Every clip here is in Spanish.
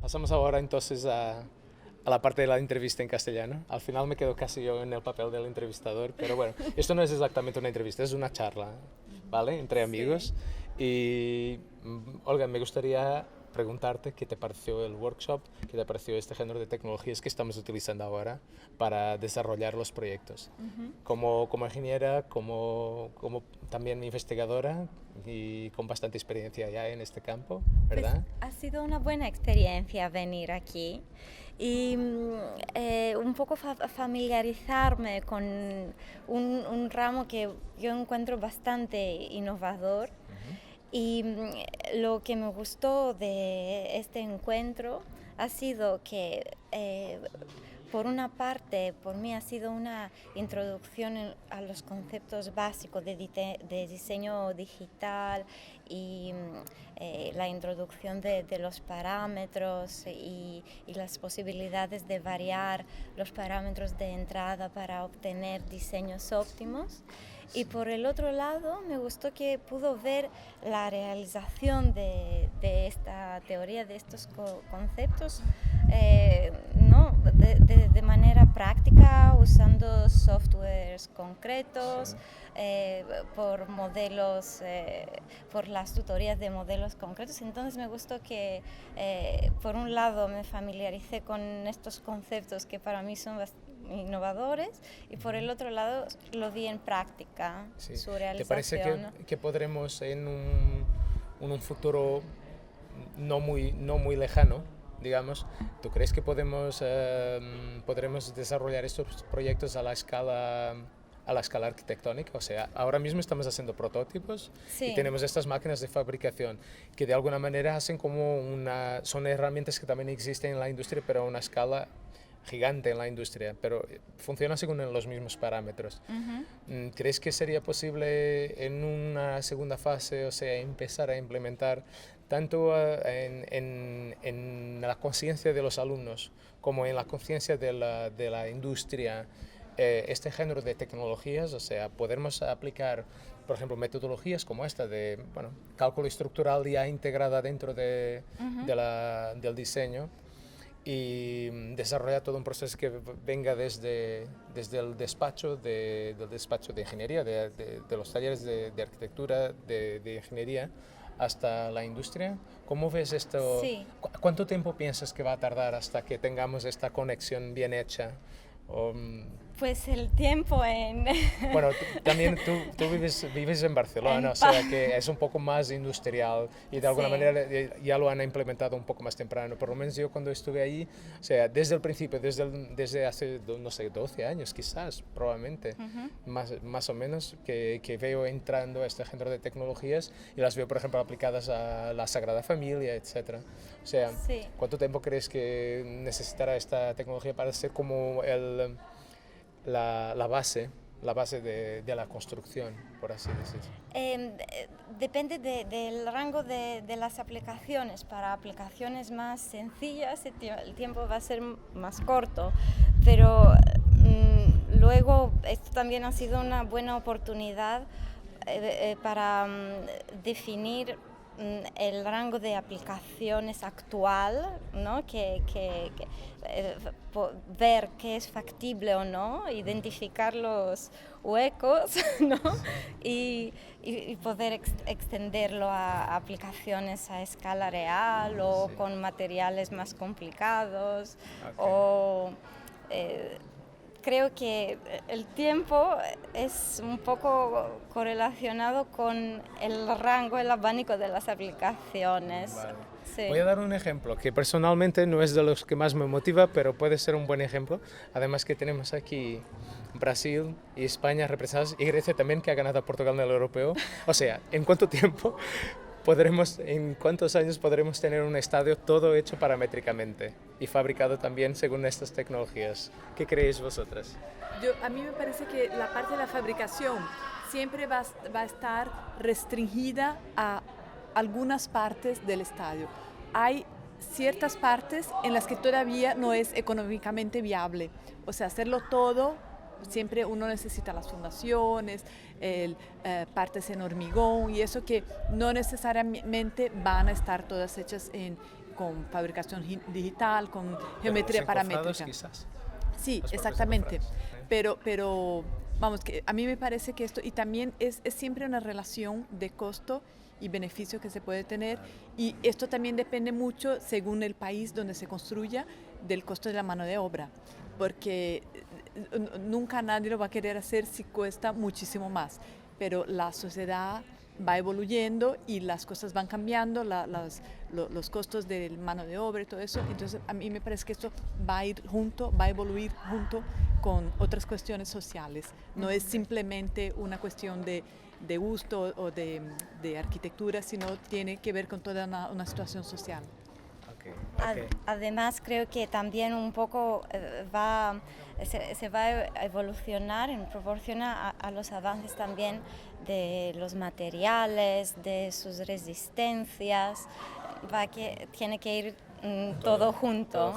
Pasamos ahora entonces a la parte de la entrevista en castellano. Al final me quedo casi yo en el papel del entrevistador, pero bueno, esto no es exactamente una entrevista, es una charla, ¿vale? Entre Sí. amigos. Y Olga, me gustaría preguntarte qué te pareció el workshop, qué te pareció este género de tecnologías que estamos utilizando ahora para desarrollar los proyectos. Ujú. Como ingeniera, como también investigadora y con bastante experiencia ya en este campo, Pues ¿verdad? ha sido una buena experiencia venir aquí y un poco familiarizarme con un ramo que yo encuentro bastante innovador. Ujú. Y lo que me gustó de este encuentro ha sido que, por una parte, por mí ha sido una introducción a los conceptos básicos de diseño digital y la introducción de los parámetros y las posibilidades de variar los parámetros de entrada para obtener diseños óptimos. Y por el otro lado, me gustó que pudo ver la realización de esta teoría, de estos conceptos, ¿no? De manera práctica, usando softwares Sí. concretos, eh, por modelos, por las tutorías de modelos concretos. Entonces me gustó que, por un lado, me familiaricé con estos conceptos que para mí son innovadores, y por el otro lado lo vi en práctica, Sí. su ¿Te parece que, realización. que podremos en un futuro no muy lejano, digamos, ¿tú crees que podremos desarrollar estos proyectos a la escala arquitectónica? O sea, ahora mismo estamos haciendo prototipos y Sí. tenemos estas máquinas de fabricación que de alguna manera hacen como son herramientas que también existen en la industria, pero a una escala gigante en la industria, pero funciona según los mismos parámetros. Ujú. ¿Crees que sería posible en una segunda fase, o sea, empezar a implementar tanto en la conciencia de los alumnos como en la conciencia de la industria este género de tecnologías? O sea, podemos aplicar, por ejemplo, metodologías como esta de bueno, cálculo estructural ya integrada dentro Ujú. del diseño y desarrollar todo un proceso que venga desde el despacho del despacho de ingeniería, de los talleres de arquitectura, de ingeniería, hasta la industria. ¿Cómo ves esto? Sí. ¿Cuánto tiempo piensas que va a tardar hasta que tengamos esta conexión bien hecha? O, Pues el tiempo en, bueno, también tú vives en en Barcelona, o paz. sea que es un poco más industrial y de alguna Sí. manera ya lo han implementado un poco más temprano. Por lo menos yo cuando estuve ahí, o sea, desde el principio, desde hace, no sé, 12 años quizás, probablemente, Ujú. más o menos, que veo entrando a este género de tecnologías y las veo, por ejemplo, aplicadas a la Sagrada Familia, etcétera. O sea, Sí. ¿cuánto tiempo crees que necesitará esta tecnología para ser como la base de la construcción, por así decir? Depende del rango de las aplicaciones. Para aplicaciones más sencillas el tiempo va a ser más corto, pero luego esto también ha sido una buena oportunidad, para definir el rango de aplicaciones actual, ¿no? Ver qué es factible o no, identificar los huecos, ¿no? Y poder extenderlo a aplicaciones a escala real o Sí. con materiales más complicados Okay. o... eh, creo que el tiempo es un poco correlacionado con el rango, el abanico de las aplicaciones. Vale. Sí. Voy a dar un ejemplo que personalmente no es de los que más me motiva, pero puede ser un buen ejemplo. Además que tenemos aquí Brasil y España representadas y Grecia también que ha ganado a Portugal en el europeo. O sea, ¿en cuánto tiempo en cuántos años podremos tener un estadio todo hecho paramétricamente y fabricado también según estas tecnologías? ¿Qué creéis vosotras? A mí me parece que la parte de la fabricación siempre va a estar restringida a algunas partes del estadio. Hay ciertas partes en las que todavía no es económicamente viable. O sea, hacerlo todo, siempre uno necesita las fundaciones, partes en hormigón y eso que no necesariamente van a estar todas hechas con fabricación digital, con geometría Los paramétrica. quizás. Sí, Los propios exactamente. encofrados, Pero vamos, que a mí me parece que esto, y también es siempre una relación de costo y beneficio que se puede tener, y esto también depende mucho, según el país donde se construya, del costo de la mano de obra, porque nunca nadie lo va a querer hacer si cuesta muchísimo más, pero la sociedad va evoluyendo y las cosas van cambiando, los costos de mano de obra y todo eso. Entonces a mí me parece que esto va a ir junto, va a evoluir junto con otras cuestiones sociales. No es simplemente una cuestión de gusto o de arquitectura, sino tiene que ver con toda una situación social. Además, creo que también un poco se va a evolucionar en proporción a los avances también de los materiales, de sus resistencias. Tiene que ir todo junto,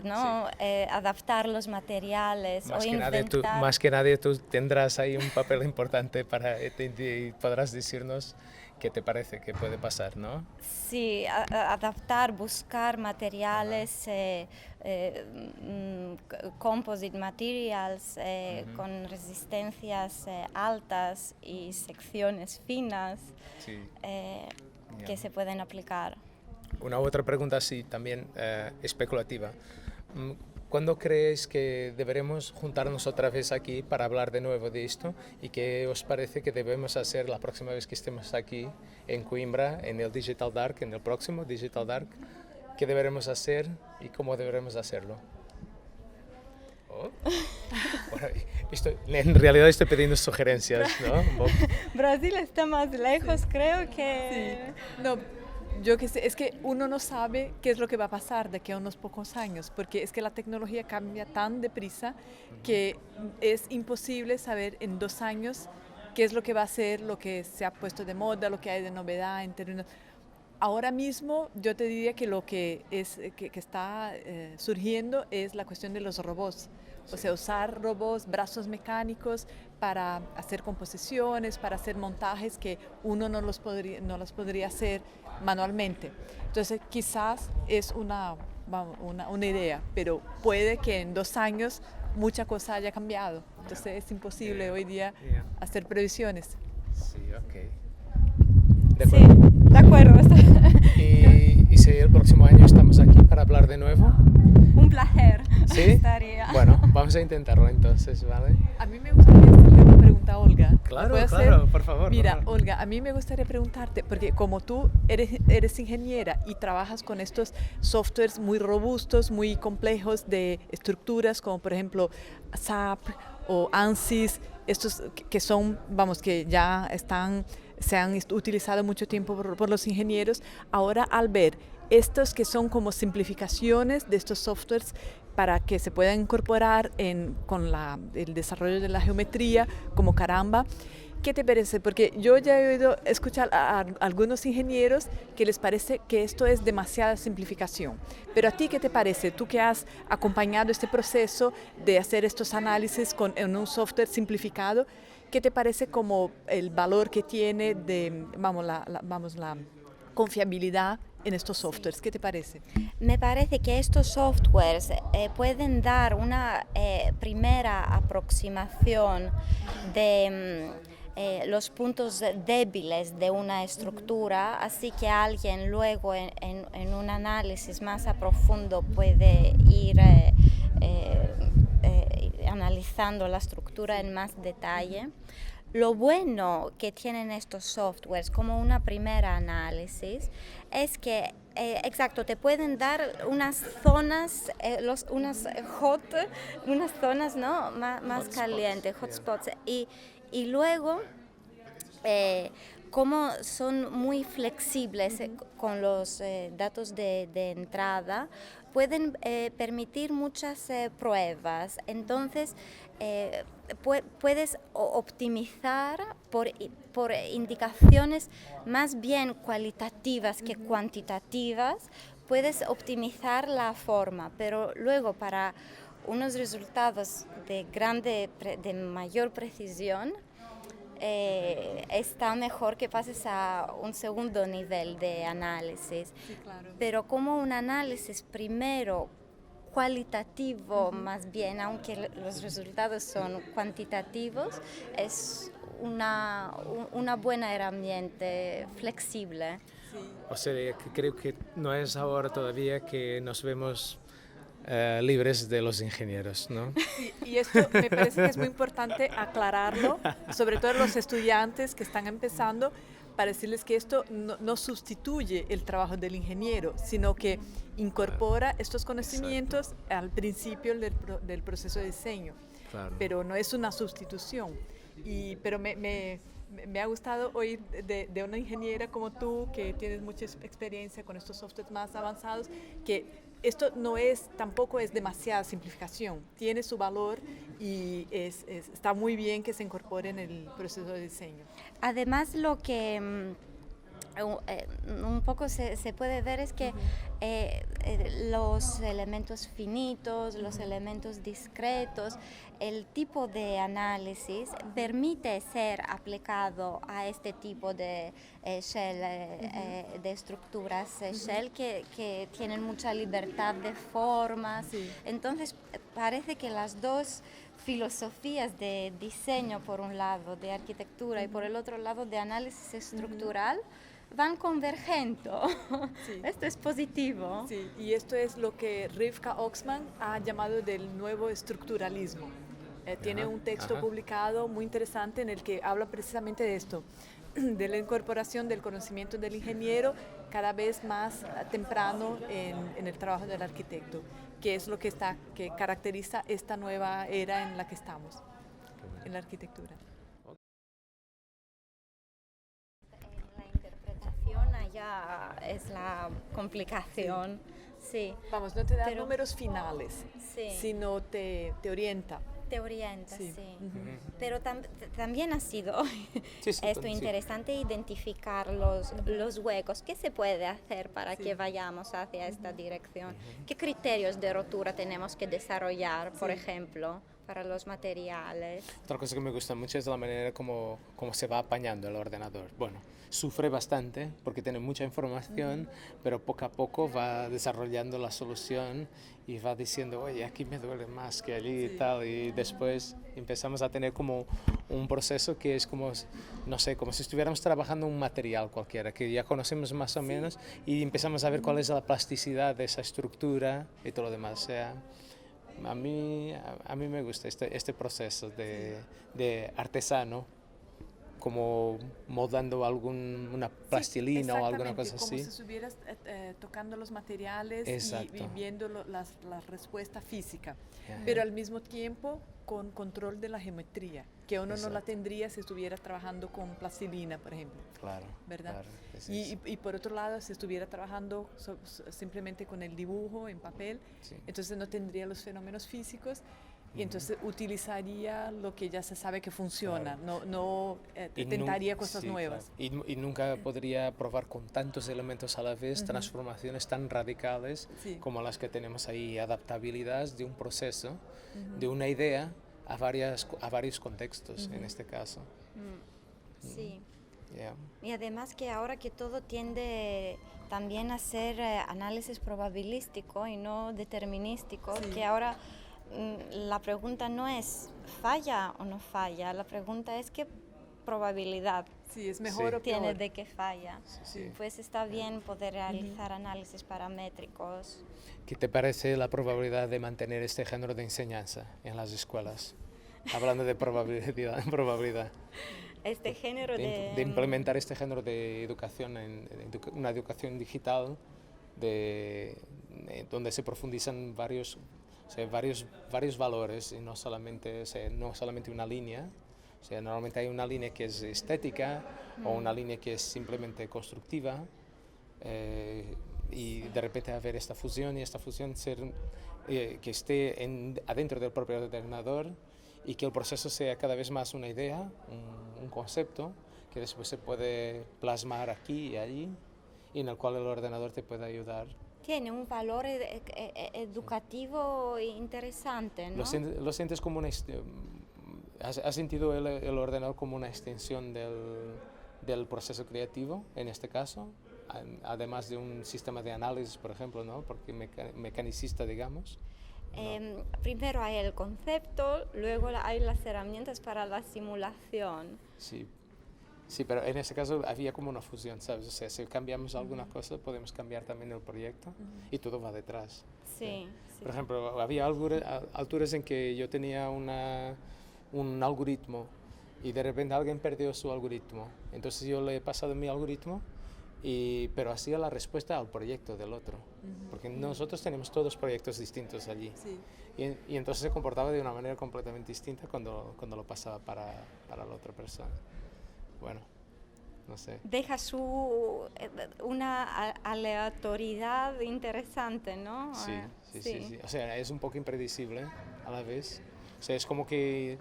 ¿no? Sí. Adaptar los materiales Más o que inventar. más que nadie tú tendrás ahí un papel importante y podrás decirnos qué te parece que puede pasar, ¿no? Sí, adaptar, buscar materiales, composite materials con resistencias altas y secciones finas Sí. que se pueden aplicar. Una otra pregunta así también especulativa. ¿Cuándo crees que deberemos juntarnos otra vez aquí para hablar de nuevo de esto? ¿Y qué os parece que debemos hacer la próxima vez que estemos aquí en Coimbra, en el Digital Dark, en el próximo Digital Dark? ¿Qué deberemos hacer y cómo deberemos hacerlo? Oh. Bueno, en realidad estoy pidiendo sugerencias, ¿no? Brasil está más lejos, creo que... Sí. No, yo que sé, es que uno no sabe qué es lo que va a pasar de aquí a unos pocos años, porque es que la tecnología cambia tan deprisa que es imposible saber en 2 años qué es lo que va a ser, lo que se ha puesto de moda, lo que hay de novedad en términos... Ahora mismo yo te diría que lo que está surgiendo es la cuestión de los robots. O sea, usar robots, brazos mecánicos para hacer composiciones, para hacer montajes que uno no los podría hacer manualmente. Entonces, quizás es una idea, pero puede que en 2 años mucha cosa haya cambiado. Entonces, es imposible hoy día hacer previsiones. Sí, ok. Sí, de acuerdo. Y si el próximo año estamos aquí para hablar de nuevo. Un placer. ¿Sí? Estaría. Bueno, vamos a intentarlo entonces, ¿vale? A mí me gustaría hacerle una pregunta a Olga. Claro, ¿Puedo claro, hacer? por favor. Mira, por favor. Olga, a mí me gustaría preguntarte, porque como tú eres ingeniera y trabajas con estos softwares muy robustos, muy complejos de estructuras, como por ejemplo SAP o ANSYS, estos que son, vamos, que ya se han utilizado mucho tiempo por los ingenieros, ahora al ver estos que son como simplificaciones de estos softwares para que se puedan incorporar con el desarrollo de la geometría como Caramba, ¿qué te parece? Porque yo ya he oído escuchar a algunos ingenieros que les parece que esto es demasiada simplificación. Pero a ti, ¿qué te parece? Tú que has acompañado este proceso de hacer estos análisis en un software simplificado, ¿qué te parece como el valor que tiene la confiabilidad en estos softwares? ¿Qué te parece? Me parece que estos softwares pueden dar una primera aproximación de los puntos débiles de una estructura, así que alguien luego en un análisis más a profundo puede ir analizando la estructura en más detalle. Lo bueno que tienen estos softwares como una primera análisis es que, exacto, te pueden dar unas zonas, unas zonas, ¿no? más calientes, hotspots, y luego, como son muy flexibles con los datos de entrada, pueden permitir muchas pruebas. Entonces, puedes optimizar por indicaciones más bien cualitativas que cuantitativas, puedes optimizar la forma, pero luego para unos resultados de mayor precisión, está mejor que pases a un segundo nivel de análisis. Sí, claro. Pero como un análisis primero cualitativo, más bien, aunque los resultados son cuantitativos, es una buena herramienta flexible. Sí. O sea, que creo que no es ahora todavía que nos vemos libres de los ingenieros, ¿no? Sí, y esto me parece que es muy importante aclararlo, sobre todo a los estudiantes que están empezando, para decirles que esto no sustituye el trabajo del ingeniero, sino que incorpora estos conocimientos al principio del proceso de diseño, Claro. pero no es una sustitución. Pero me ha gustado oír de una ingeniera como tú, que tienes mucha experiencia con estos softwares más avanzados, que esto tampoco es demasiada simplificación, tiene su valor y está muy bien que se incorpore en el proceso de diseño. Además, lo que un poco se puede ver es que los elementos finitos, los elementos discretos, el tipo de análisis permite ser aplicado a este tipo de shell, de estructuras shell que tienen mucha libertad de formas. Sí. Entonces, parece que las dos filosofías de diseño por un lado, de arquitectura, y por el otro lado de análisis estructural, van convergiendo. Sí. Esto es positivo. Sí, y esto es lo que Rivka Oxman ha llamado del nuevo estructuralismo. Tiene un texto publicado muy interesante en el que habla precisamente de esto, de la incorporación del conocimiento del ingeniero cada vez más temprano en el trabajo del arquitecto, que es lo que caracteriza esta nueva era en la que estamos, en la arquitectura. La interpretación allá es la complicación. Sí. Vamos, no te da Pero- números finales, Sí. sino te orienta. Te orienta, Sí. sí. Pero también ha sido Sí, sí, esto sí. interesante identificar los huecos. ¿Qué se puede hacer para Sí. que vayamos hacia esta dirección? ¿Qué criterios de rotura tenemos que desarrollar, por ejemplo, para los materiales? Otra cosa que me gusta mucho es la manera como se va apañando el ordenador. Bueno, sufre bastante porque tiene mucha información, pero poco a poco va desarrollando la solución y va diciendo, oye, aquí me duele más que allí y tal. Y después empezamos a tener como un proceso que es como, no sé, como si estuviéramos trabajando un material cualquiera, que ya conocemos más o menos, y empezamos a ver cuál es la plasticidad de esa estructura y todo lo demás. O sea, a mí me gusta este proceso de artesano, como moldando una plastilina o alguna cosa como así. si estuvieras tocando los materiales y Exacto. viendo la respuesta física, Ajá. pero al mismo tiempo con control de la geometría, que uno no la tendría si estuviera trabajando con plastilina, por ejemplo. Claro, ¿Verdad? claro, es Y eso. por otro lado, si estuviera trabajando simplemente con el dibujo en papel, Sí. entonces no tendría los fenómenos físicos y entonces utilizaría lo que ya se sabe que funciona, no Y tentaría nun- cosas sí, nuevas. claro. Y nunca podría probar con tantos elementos a la vez transformaciones tan radicales Sí. como las que tenemos ahí, adaptabilidad de un proceso, de una idea a varios contextos en este caso. Sí. Yeah. Y además que ahora que todo tiende también a ser análisis probabilístico y no determinístico, Sí. que ahora la pregunta no es falla o no falla, la pregunta es qué probabilidad Sí, es mejor Sí. o tiene peor. de que falla. Sí. Pues está bien poder realizar análisis paramétricos. ¿Qué te parece la probabilidad de mantener este género de enseñanza en las escuelas? Hablando de probabilidad. Este género De implementar este género de educación, una educación digital donde se profundizan varios valores y no solamente una línea. O sea, normalmente hay una línea que es estética o una línea que es simplemente constructiva, y de repente haber esta fusión y esta fusión que esté adentro del propio ordenador y que el proceso sea cada vez más una idea, un concepto que después se puede plasmar aquí y allí y en el cual el ordenador te puede ayudar. tiene un valor educativo interesante, ¿no? Lo sientes como ¿Has sentido el ordenador como una extensión del proceso creativo, en este caso? Además de un sistema de análisis, por ejemplo, ¿no? Porque mecanicista, digamos. ¿No? Primero hay el concepto, luego hay las herramientas para la simulación. Sí. Sí, pero en este caso había como una fusión, ¿sabes? O sea, si cambiamos alguna cosa, podemos cambiar también el proyecto y todo va detrás. Sí, sí. Por ejemplo, había alturas en que yo tenía un algoritmo y de repente alguien perdió su algoritmo. Entonces yo le he pasado mi algoritmo, pero hacía la respuesta al proyecto del otro. Porque nosotros tenemos todos proyectos distintos allí. Sí. Y entonces se comportaba de una manera completamente distinta cuando lo pasaba para la otra persona. Bueno, no sé. Deja una aleatoriedad interesante, ¿no? Sí. O sea, es un poco impredecible a la vez. O sea, es como que,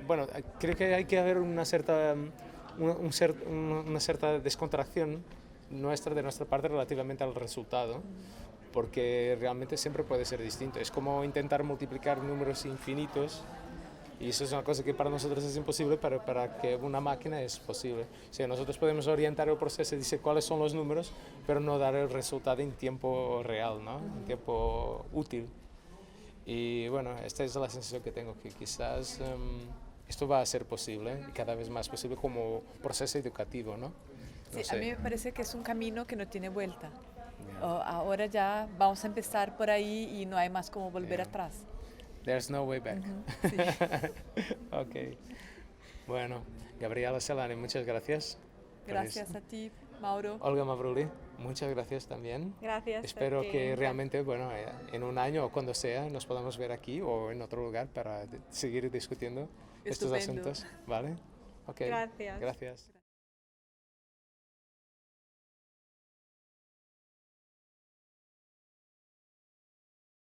bueno, creo que hay que haber una cierta descontracción de nuestra parte relativamente al resultado, porque realmente siempre puede ser distinto. Es como intentar multiplicar números infinitos. Y eso es una cosa que para nosotros es imposible, pero para que una máquina es posible. O sea, nosotros podemos orientar el proceso y decir cuáles son los números, pero no dar el resultado en tiempo real, ¿no? En tiempo útil. Y bueno, esta es la sensación que tengo, que quizás esto va a ser posible, y cada vez más posible como proceso educativo, ¿no? Sí, a mí me parece que es un camino que no tiene vuelta. Ahora ya vamos a empezar por ahí y no hay más como volver atrás. There's no way back. Sí. Ok. Bueno, Gabriela Celani, muchas gracias. Gracias a ti, Mauro. Olga Mavruli, muchas gracias también. Gracias. Espero que realmente, bueno, en un año o cuando sea, nos podamos ver aquí o en otro lugar para seguir discutiendo estos Estupendo. asuntos. ¿Vale? Ok. Gracias. Gracias.